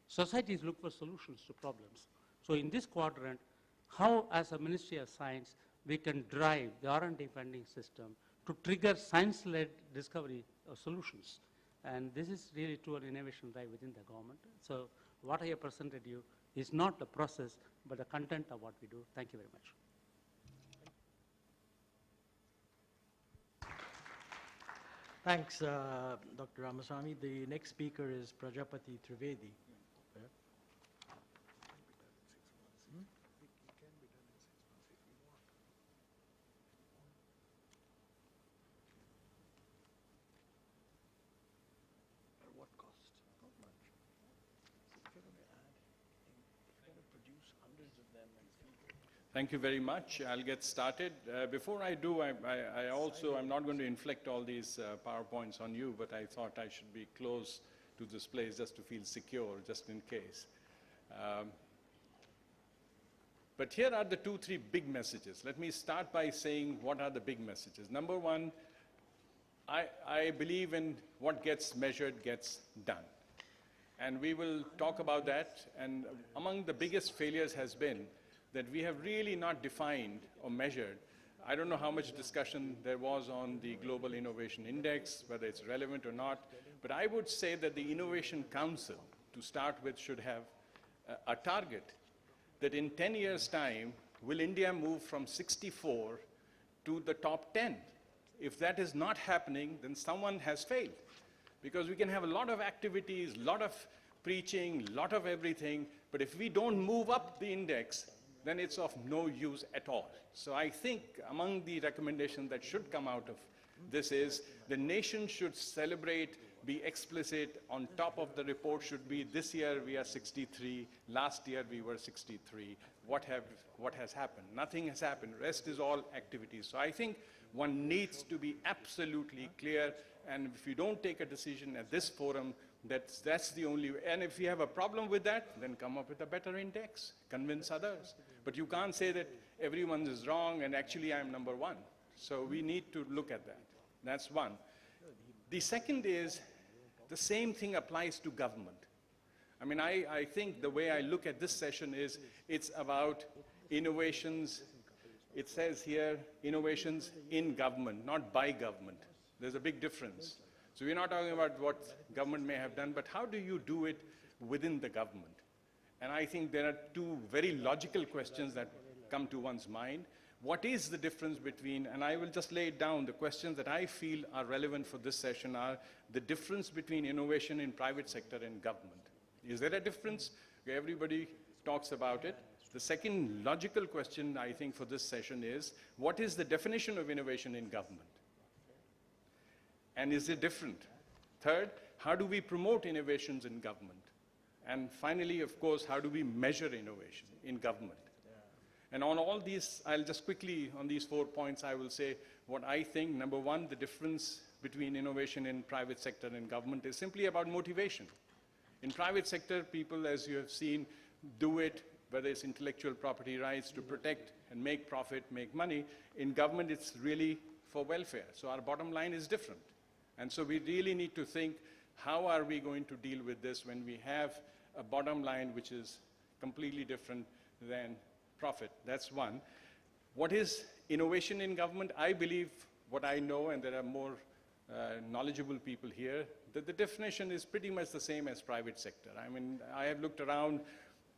Speaker 14: Societies look for solutions to problems. So in this quadrant, how as a Ministry of Science, we can drive the R&D funding system to trigger science-led discovery of solutions. And this is really to an innovation drive within the government. So what I have presented you is not the process, but the content of what we do. Thank you very much.
Speaker 13: Thanks, Dr. Ramaswamy. The next speaker is Prajapati Trivedi.
Speaker 15: Thank you very much. I'll get started. Before I do, I'm not going to inflict all these PowerPoints on you, but I thought I should be close to this place just to feel secure, just in case. But here are the 2-3 big messages. Let me start by saying what are the big messages. Number one, I believe in what gets measured gets done. And we will talk about that. And among the biggest failures has been that we have really not defined or measured. I don't know how much discussion there was on the Global Innovation Index, whether it's relevant or not, but I would say that the Innovation Council, to start with, should have a target that in 10 years' time, will India move from 64 to the top 10. If that is not happening, then someone has failed. Because we can have a lot of activities, a lot of preaching, a lot of everything, but if we don't move up the index, then it's of no use at all. So I think among the recommendations that should come out of this is the nation should celebrate, be explicit. On top of the report should be, this year we are 63, last year we were 63. What has happened? Nothing has happened. Rest is all activities. So I think one needs to be absolutely clear, and if you don't take a decision at this forum, that's the only way. And if you have a problem with that, then come up with a better index, convince others. But you can't say that everyone is wrong and actually I'm number one. So we need to look at that. That's one. The second is, the same thing applies to government. I mean, I think the way I look at this session is, it's about innovations. It says here, innovations in government, not by government. There's a big difference. So we're not talking about what government may have done, but how do you do it within the government? And I think there are two very logical questions that come to one's mind. What is the difference between, and I will just lay it down, the questions that I feel are relevant for this session are the difference between innovation in private sector and government. Is there a difference? Everybody talks about it. The second logical question, I think, for this session is, what is the definition of innovation in government? And is it different? Third, how do we promote innovations in government? And finally, of course, how do we measure innovation in government? And on all these, I'll just quickly, on these 4 points, I will say what I think. Number one, the difference between innovation in private sector and government is simply about motivation. In private sector, people, as you have seen, do it, whether it's intellectual property rights, to protect and make profit, make money. In government, it's really for welfare. So our bottom line is different. And so we really need to think, how are we going to deal with this when we have a bottom line which is completely different than profit? That's one. What is innovation in government? I believe what I know, and there are more knowledgeable people here, that the definition is pretty much the same as private sector. I mean, I have looked around,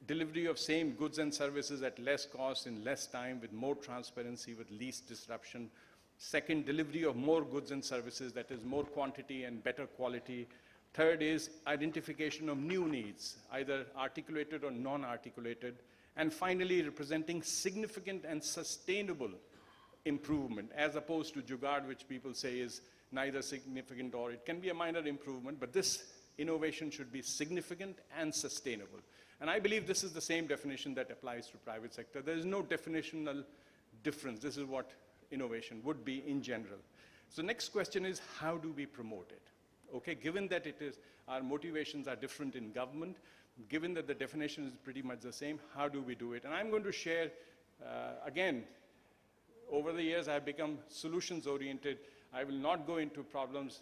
Speaker 15: delivery of same goods and services at less cost in less time with more transparency, with least disruption. Second, delivery of more goods and services, that is more quantity and better quality. Third is identification of new needs, either articulated or non-articulated. And finally, representing significant and sustainable improvement, as opposed to jugaad, which people say is neither significant or it can be a minor improvement, but this innovation should be significant and sustainable. And I believe this is the same definition that applies to private sector. There is no definitional difference. This is what innovation would be in general. So next question is, how do we promote it? Okay, given that our motivations are different in government, given that the definition is pretty much the same, how do we do it? And I'm going to share, again, over the years I've become solutions oriented. I will not go into problems